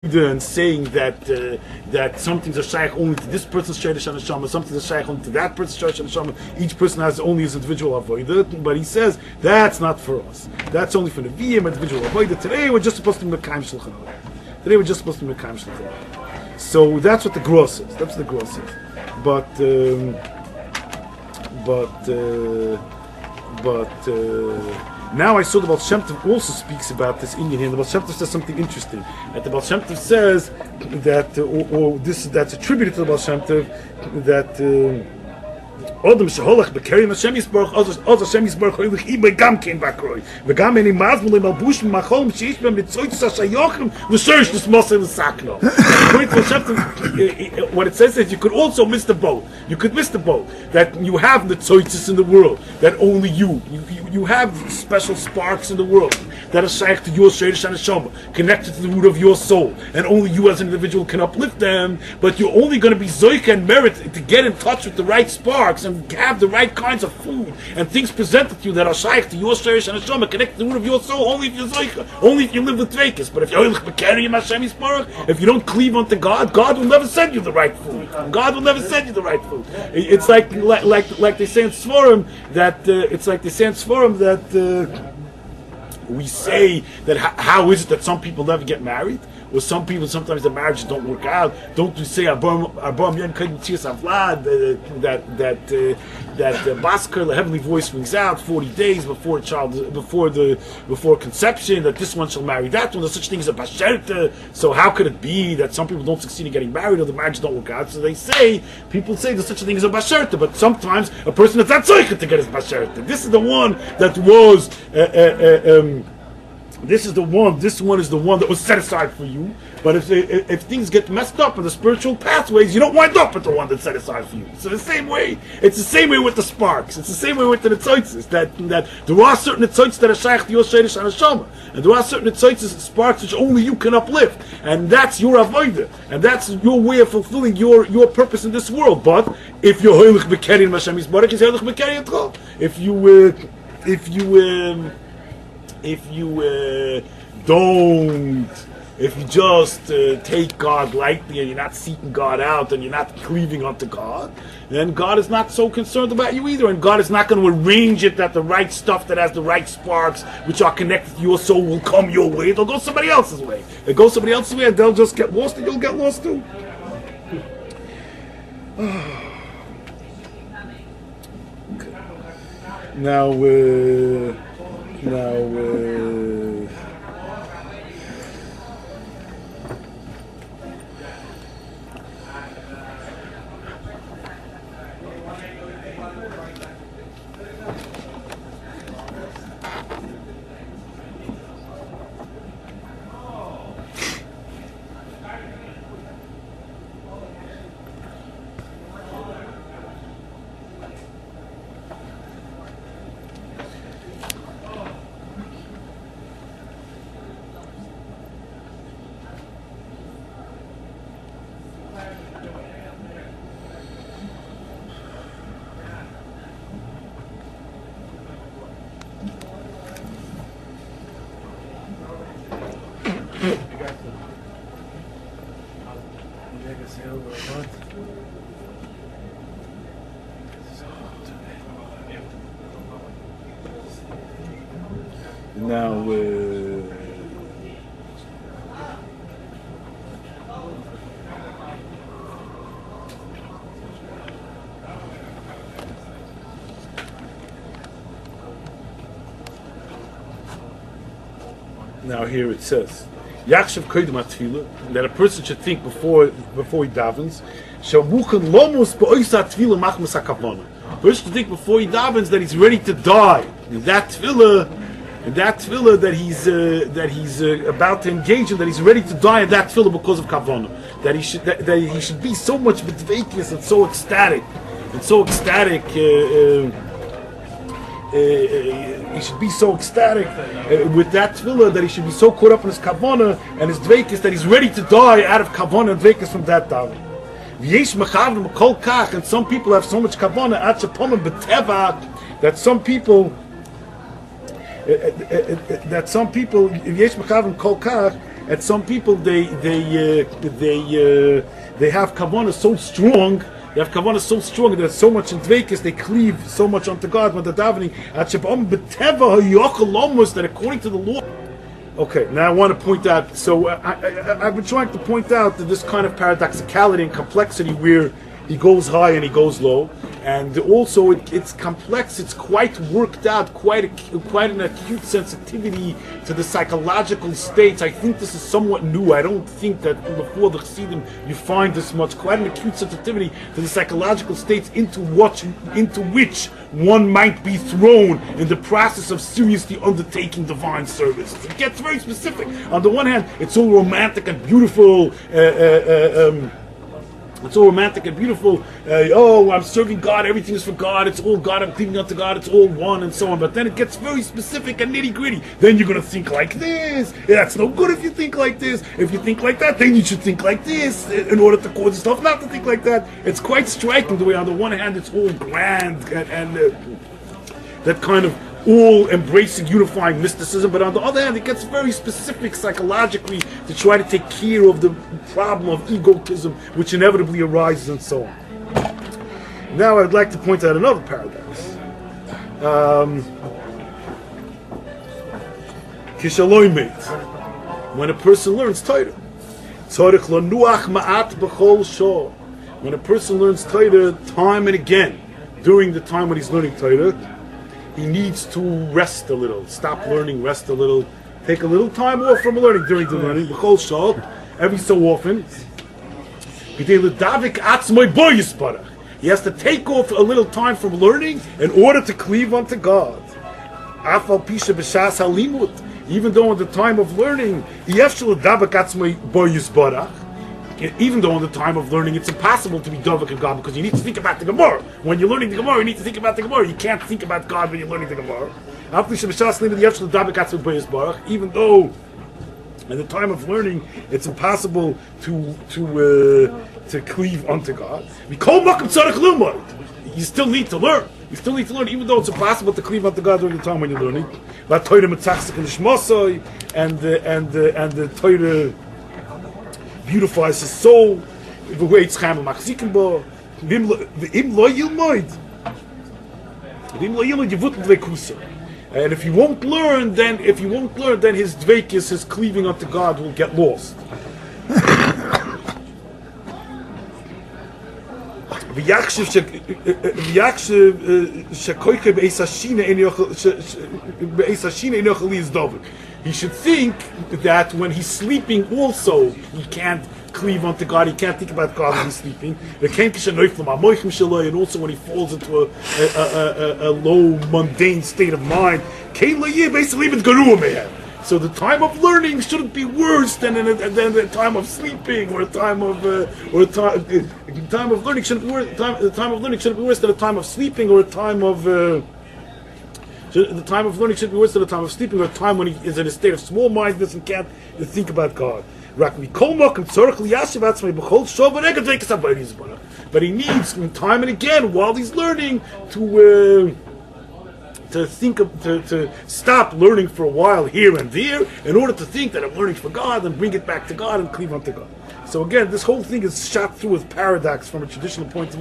and saying that that some things are shaykh only to this person's shayrish and neshama, some things are shaykh only to that person's shayrish and neshama. Each person has only his individual avodah, but he says that's not for us. That's only for the VM individual avodah. Today we're just supposed to be mekayim shulchan aruch. Today we're just supposed to be mekayim shulchan aruch. So that's what the gross is. That's what the gross is. But now I saw the Baal Shem Tov also speaks about this Indian here. The Baal Shem Tov says something interesting. And the Baal Shem Tov says that, or this that's attributed to the Baal Shem Tov, that Adam sheholach bekerim Hashem Yisborach, oz Hashem Yisborach hoilich ibay gam kein bakroi, v'gam eni mazmul malbush macholm sheish b'em nitzoytzes hashayochem l'shorish nismosei l'sakno. What it says is you could also miss the boat. You could miss the boat that you have the tzoytzes in the world, that only you have special sparks in the world that are shaykh to your shayrish and neshama, connected to the root of your soul, and only you as an individual can uplift them. But you're only going to be zoika and merit to get in touch with the right sparks and have the right kinds of food and things presented to you that are shaykh to your shayrish and neshama, connected to the root of your soul. Only if you're zoika, only if you live with dveikis. But if you're Hashem Yisborach, if you don't cleave unto God, God will never send you the right food. God will never send you the right food. It's like they say in Sforim that we say that how is it that some people never get married? Or some people, sometimes the marriages don't work out. Don't we say Arbam Yen Kadim Tzias Avlad that Basker, the heavenly voice rings out 40 days before conception, that this one shall marry that one. There's such thing as a basherta. So how could it be that some people don't succeed in getting married or the marriages don't work out? So people say there's such a thing as a basherta, but sometimes a person is not zoicha to get his basherta. This is the one that was. This one is the one that was set aside for you. But if things get messed up in the spiritual pathways, you don't wind up with the one that's set aside for you. So it's the same way with the sparks. It's the same way with the netzoitzes. That there are certain netzoitzes that are shaykh to your shayrish and neshama, and there are certain netzoitzes, sparks, which only you can uplift, and that's your avodah, and that's your way of fulfilling your purpose in this world. But if you're hoilich bekerim Hashem Yisborach, is hoilich bekerim yitro. If you just take God lightly and you're not seeking God out and you're not cleaving unto God, then God is not so concerned about you either, and God is not going to arrange it that the right stuff that has the right sparks which are connected to your soul will come your way. They'll go somebody else's way. They'll go somebody else's way and they'll just get lost and you'll get lost too. Now here it says Yakshav Kodim HaTfilah, that a person should think before he davens. Shamuchan Lomos Ba'oisa Tfilah Machmas HaKavana. A person should think before he davens that he's ready to die. In that tefillah that he's about to engage in, that he's ready to die in that tefillah because of kavana. That he should be so much b'dveikis and so ecstatic. He should be so ecstatic with that tefillah that he should be so caught up in his kavana and his dveikis that he's ready to die out of kavana and dveikis from that daven. And some people have so much kavana that some people and some people they have kavanah so strong. They have kavanah so strong that there's so much in dveikis, they cleave so much onto God when they're davening. That according to the law. Okay, now I want to point out. So I've been trying to point out that this kind of paradoxicality and complexity, where he goes high and he goes low, and also it's complex. It's quite worked out, quite an acute sensitivity to the psychological states. I think this is somewhat new. I don't think that before the Chassidim you find this much. Quite an acute sensitivity to the psychological states into which one might be thrown in the process of seriously undertaking divine service. It gets very specific. On the one hand, it's all romantic and beautiful. It's all romantic and beautiful. Oh, I'm serving God. Everything is for God. It's all God. I'm cleaving unto God. It's all one, and so on. But then it gets very specific and nitty gritty. Then you're going to think like this. That's no good if you think like this. If you think like that, then you should think like this in order to cause yourself not to think like that. It's quite striking the way, on the one hand, it's all grand and that kind of all embracing, unifying mysticism, but on the other hand, it gets very specific psychologically to try to take care of the problem of egotism, which inevitably arises, and so on. Now, I'd like to point out another paradox. When a person learns Torah, when a person learns Torah time and again, during the time when he's learning Torah, he needs to rest a little, stop learning, rest a little, take a little time off from learning during the learning, every so often. He has to take off a little time from learning in order to cleave unto God. Even though in the time of learning, even though in the time of learning it's impossible to be dovek in God, because you need to think about the Gemara. When you're learning the Gemara, you need to think about the Gemara. You can't think about God when you're learning the Gemara. Even though in the time of learning it's impossible to cleave unto God. You still need to learn. You still need to learn, even though it's impossible to cleave unto God during the time when you're learning. And the Torah beautifies his soul. And if you won't learn, then his dveikis, his cleaving unto God, will get lost. He should think that when he's sleeping also, he can't cleave unto God, he can't think about God when he's sleeping. And also when he falls into a low, mundane state of mind. So the time of learning shouldn't be worse than the time of sleeping, or a time of time of learning shouldn't be worse. The time of learning shouldn't be worse than a time of sleeping, or a time of the time of learning should be worse than the time of sleeping, or a time when he is in a state of small-mindedness and can't think about God. But he needs, time and again, while he's learning, to stop learning for a while here and there, in order to think that I'm learning for God, and bring it back to God and cleave unto God. So again, this whole thing is shot through with paradox from a traditional point of view.